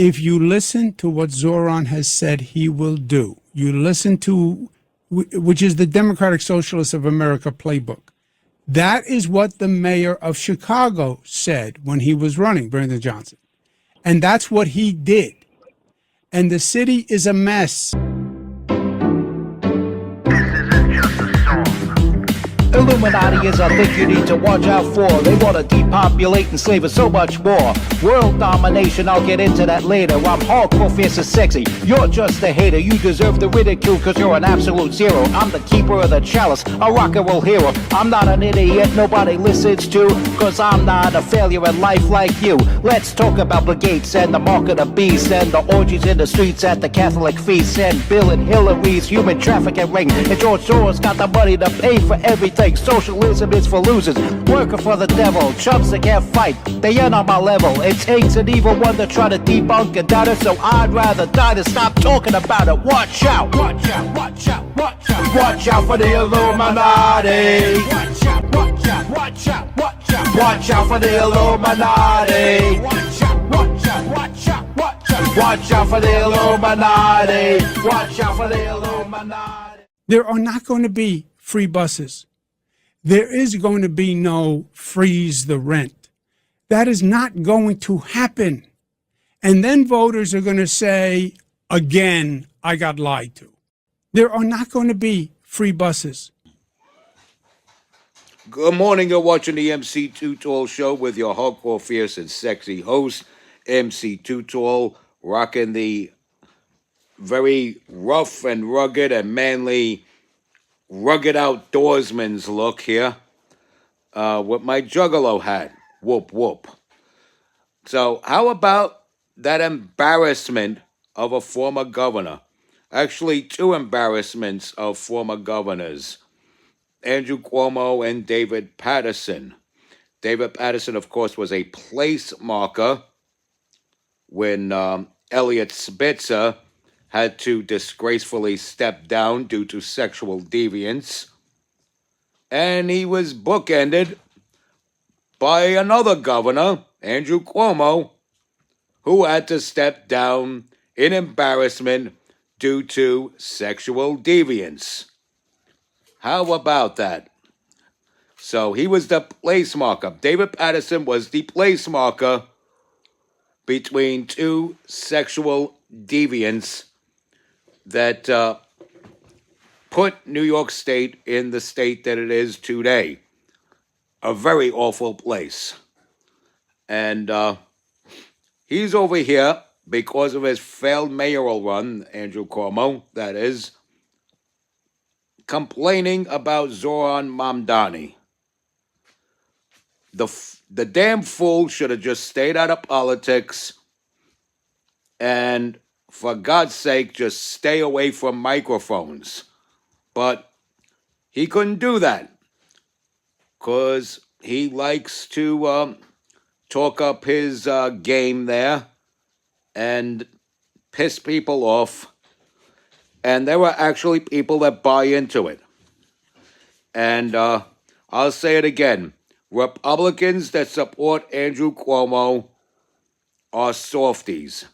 If you listen to what Zoran has said he will do, you listen to, which is the Democratic Socialists of America playbook. That is what the mayor of Chicago said when he was running, Brandon Johnson. And that's what he did. And the city is a mess. Illuminati is a thing you need to watch out for. They want to depopulate and slave us so much more. World domination, I'll get into that later. I'm hardcore, fierce and sexy. You're just a hater. You deserve the ridicule because you're an absolute zero. I'm the keeper of the chalice, a rock and roll hero. I'm not an idiot nobody listens to, because I'm not a failure in life like you. Let's talk about Bill Gates and the mark of the beast and the orgies in the streets at the Catholic feasts and Bill and Hillary's human trafficking ring. And George Soros got the money to pay for everything. Socialism is for losers, working for the devil, chumps that can't fight, they ain't on my level. It takes an evil one to try to debunk and doubt it, so I'd rather die than stop talking about it. Watch out, watch out, watch out, watch out. Watch out for the Illuminati. Watch out, watch out, watch out, watch out. Watch out for the Illuminati. Watch out, watch out, watch out, watch out. Watch out for the Illuminati. Watch out for the Illuminati. There are not going to be free buses. There is going to be no freeze the rent. That is not going to happen. And then voters are going to say, again, I got lied to. There are not going to be free buses. Good morning. You're watching the MC Too Tall Show with your hardcore, fierce, and sexy host, MC Too Tall, rocking the very rough and rugged and manly rugged outdoorsman's look here with my juggalo hat. Whoop, whoop. So how about that embarrassment of a former governor? Actually, two embarrassments of former governors, Andrew Cuomo and David Paterson. David Paterson, of course, was a place marker when Elliot Spitzer had to disgracefully step down due to sexual deviance. And he was bookended by another governor, Andrew Cuomo, who had to step down in embarrassment due to sexual deviance. How about that? So he was the place marker. David Paterson was the place marker between two sexual deviants that put New York State in the state that it is today. A very awful place. And he's over here because of his failed mayoral run, Andrew Cuomo, that is, complaining about Zoran Mamdani. The damn fool should have just stayed out of politics and, for God's sake, just stay away from microphones. But he couldn't do that because he likes to talk up his game there and piss people off. And there are actually people that buy into it. And I'll say it again. Republicans that support Andrew Cuomo are softies.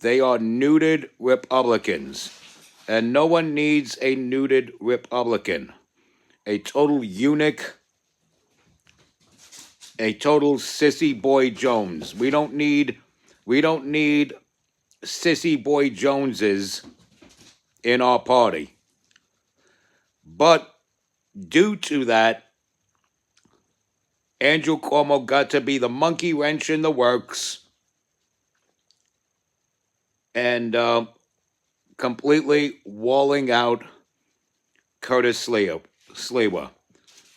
They are neutered Republicans. And no one needs a neutered Republican. A total eunuch. A total sissy boy Jones. We don't need sissy boy Joneses in our party. But due to that, Andrew Cuomo got to be the monkey wrench in the works and completely walling out Curtis Sliwa.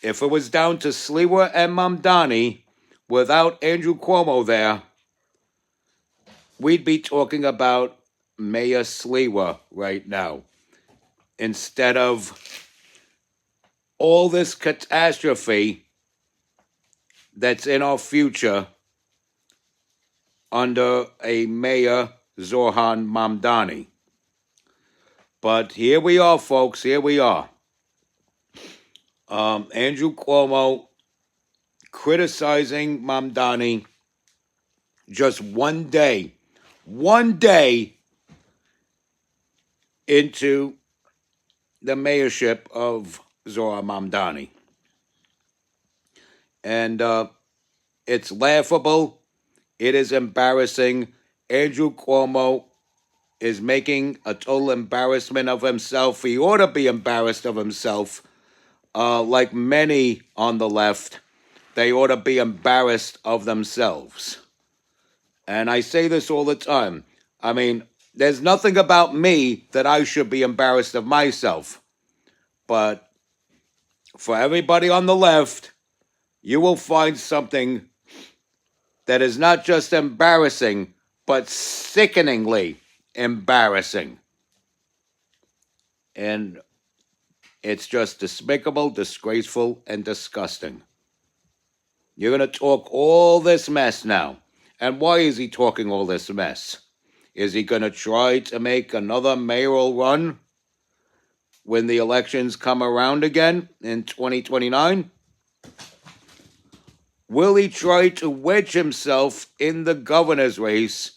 If it was down to Sliwa and Mamdani, without Andrew Cuomo there, we'd be talking about Mayor Sliwa right now, instead of all this catastrophe that's in our future under a Mayor Zoran Mamdani. But here we are, folks. Here we are. Andrew Cuomo criticizing Mamdani just one day one day into the mayorship of Zohar Mamdani. And it's laughable. It is embarrassing. Andrew Cuomo is making a total embarrassment of himself. He ought to be embarrassed of himself. Like many on the left, they ought to be embarrassed of themselves. And I say this all the time. I mean, there's nothing about me that I should be embarrassed of myself. But for everybody on the left, you will find something that is not just embarrassing, but sickeningly embarrassing. And it's just despicable, disgraceful, and disgusting. You're going to talk all this mess now. And why is he talking all this mess? Is he going to try to make another mayoral run when the elections come around again in 2029? Will he try to wedge himself in the governor's race,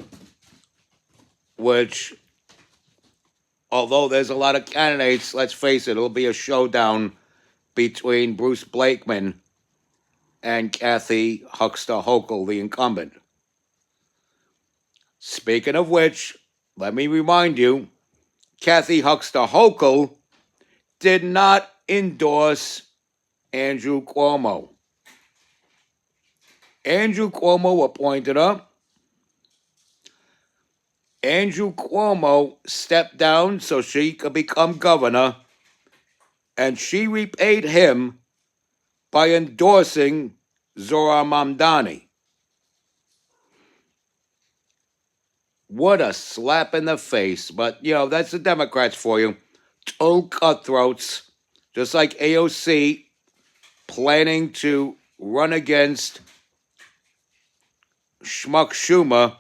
which, although there's a lot of candidates, let's face it, it'll be a showdown between Bruce Blakeman and Kathy Huckster Hochul, the incumbent. Speaking of which, let me remind you, Kathy Huckster Hochul did not endorse Andrew Cuomo. Andrew Cuomo appointed her. Andrew Cuomo stepped down so she could become governor, and she repaid him by endorsing Zohar Mamdani. What a slap in the face. But, that's the Democrats for you. Total cutthroats, just like AOC planning to run against Schmuck Schumer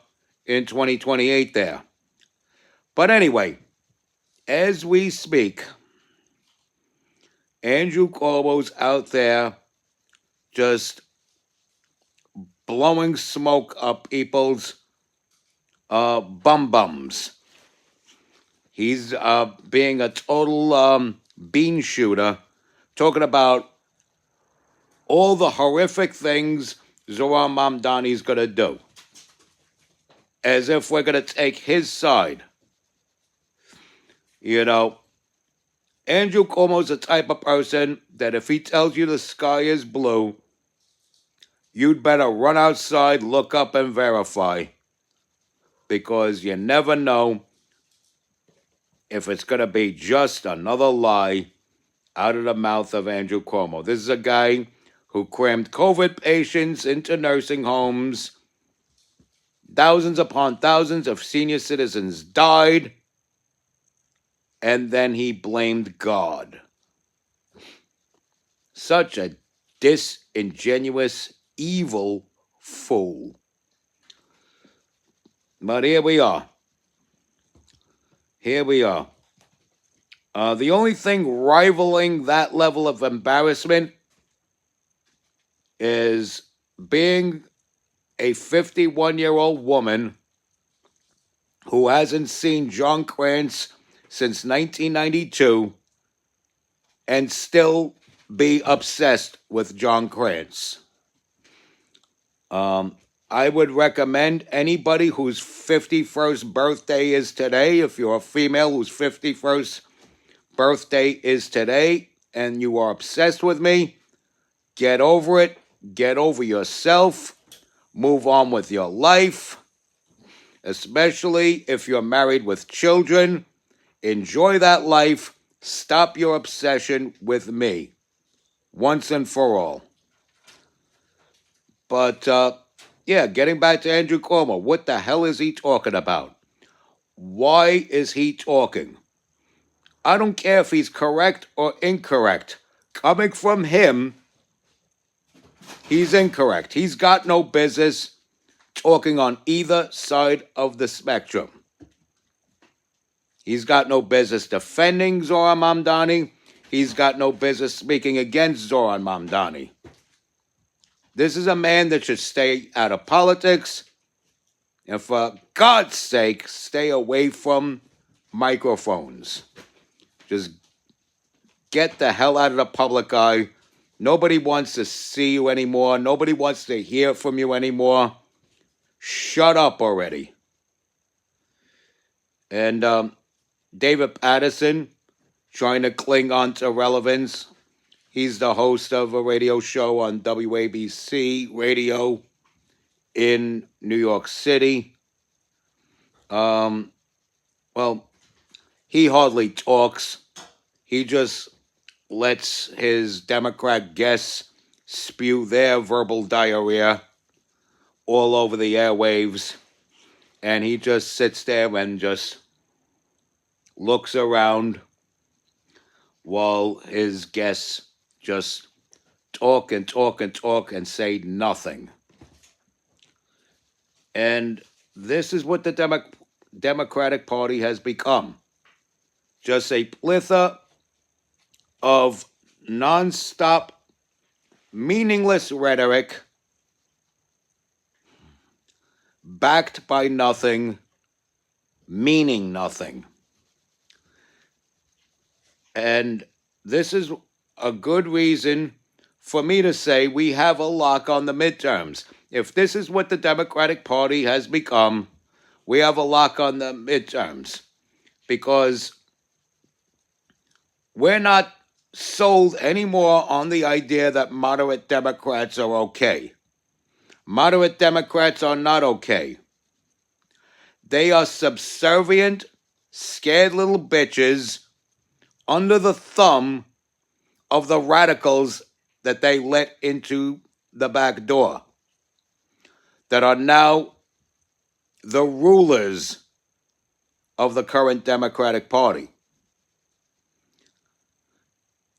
in 2028 there. But anyway, as we speak, Andrew Cuomo's out there just blowing smoke up people's bum-bums. He's being a total bean shooter, talking about all the horrific things Zohar Mamdani's going to do, as if we're going to take his side. Andrew Cuomo's the type of person that if he tells you the sky is blue, you'd better run outside, look up, and verify, because you never know if it's going to be just another lie out of the mouth of Andrew Cuomo. This is a guy who crammed COVID patients into nursing homes. Thousands upon thousands of senior citizens died, and then he blamed God. Such a disingenuous, evil fool. But here we are. Here we are. The only thing rivaling that level of embarrassment is being a 51-year-old woman who hasn't seen John Krantz since 1992 and still be obsessed with John Krantz. I would recommend anybody whose 51st birthday is today, if you're a female whose 51st birthday is today and you are obsessed with me, get over it, get over yourself, move on with your life, especially if you're married with children. Enjoy that life. Stop your obsession with me once and for all. But, getting back to Andrew Cuomo, what the hell is he talking about? Why is he talking? I don't care if he's correct or incorrect. Coming from him, he's incorrect. He's got no business talking on either side of the spectrum. He's got no business defending Zohar Mamdani. He's got no business speaking against Zohar Mamdani. This is a man that should stay out of politics. And for God's sake, stay away from microphones. Just get the hell out of the public eye. Nobody wants to see you anymore. Nobody wants to hear from you anymore. Shut up already. And David Patterson, trying to cling on to relevance. He's the host of a radio show on WABC radio in New York City. Well, he hardly talks. He just lets his Democrat guests spew their verbal diarrhea all over the airwaves. And he just sits there and just looks around while his guests just talk and talk and talk and say nothing. And this is what the Democratic Party has become. Just a plethora of nonstop, meaningless rhetoric backed by nothing, meaning nothing. And this is a good reason for me to say we have a lock on the midterms. If this is what the Democratic Party has become, we have a lock on the midterms because we're not sold anymore on the idea that moderate Democrats are okay. Moderate Democrats are not okay. They are subservient, scared little bitches under the thumb of the radicals that they let into the back door, that are now the rulers of the current Democratic Party.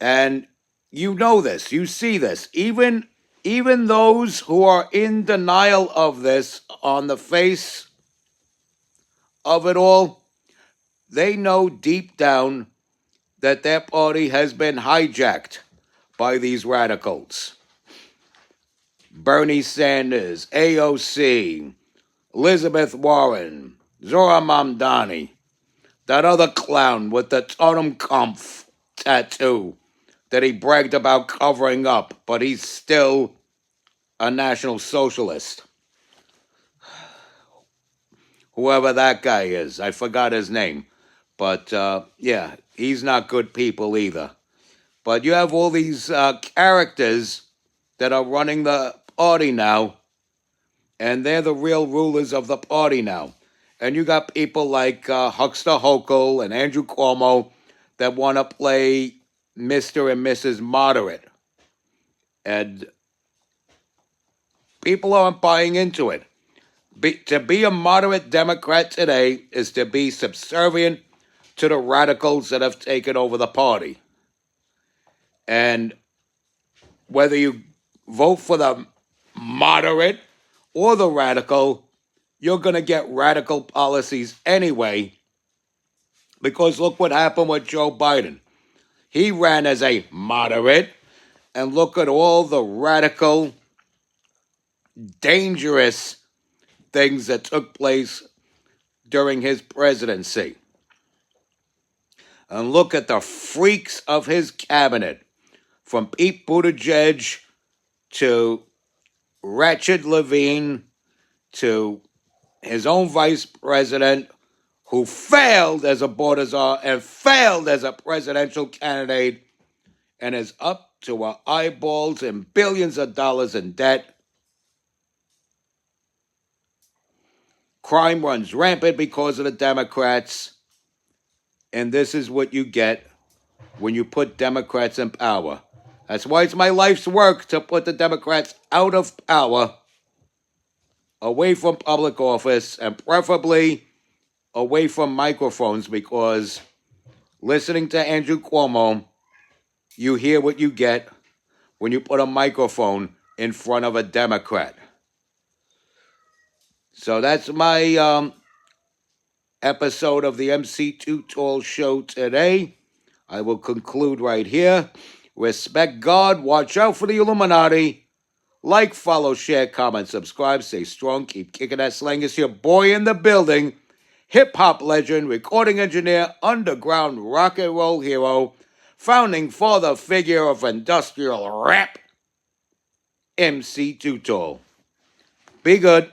And you know this, you see this. Even those who are in denial of this on the face of it all, they know deep down that their party has been hijacked by these radicals. Bernie Sanders, AOC, Elizabeth Warren, Zora Mamdani, that other clown with the Totem Kampf tattoo that he bragged about covering up, but he's still a National Socialist. Whoever that guy is, I forgot his name. But yeah, he's not good people either. But you have all these characters that are running the party now, and they're the real rulers of the party now. And you got people like Huckster Hochul and Andrew Cuomo that want to play Mr. and Mrs. Moderate. And people aren't buying into it. To be a moderate Democrat today is to be subservient to the radicals that have taken over the party. And whether you vote for the moderate or the radical, you're going to get radical policies anyway. Because look what happened with Joe Biden. He ran as a moderate, and look at all the radical, dangerous things that took place during his presidency. And look at the freaks of his cabinet, from Pete Buttigieg to Ratchet Levine to his own vice president, who failed as a border czar and failed as a presidential candidate and is up to our eyeballs in billions of dollars in debt. Crime runs rampant because of the Democrats. And this is what you get when you put Democrats in power. That's why it's my life's work to put the Democrats out of power, away from public office, and preferably away from microphones, because listening to Andrew Cuomo, you hear what you get when you put a microphone in front of a Democrat. So that's my episode of the MC Too Tall show today. I will conclude right here. Respect God, watch out for the Illuminati, Like, follow, share, comment, subscribe. Stay strong. Keep kicking that slang. It's your boy in the building. Hip-hop legend, recording engineer, underground rock and roll hero, founding father figure of industrial rap, MC Too Tall. Be good.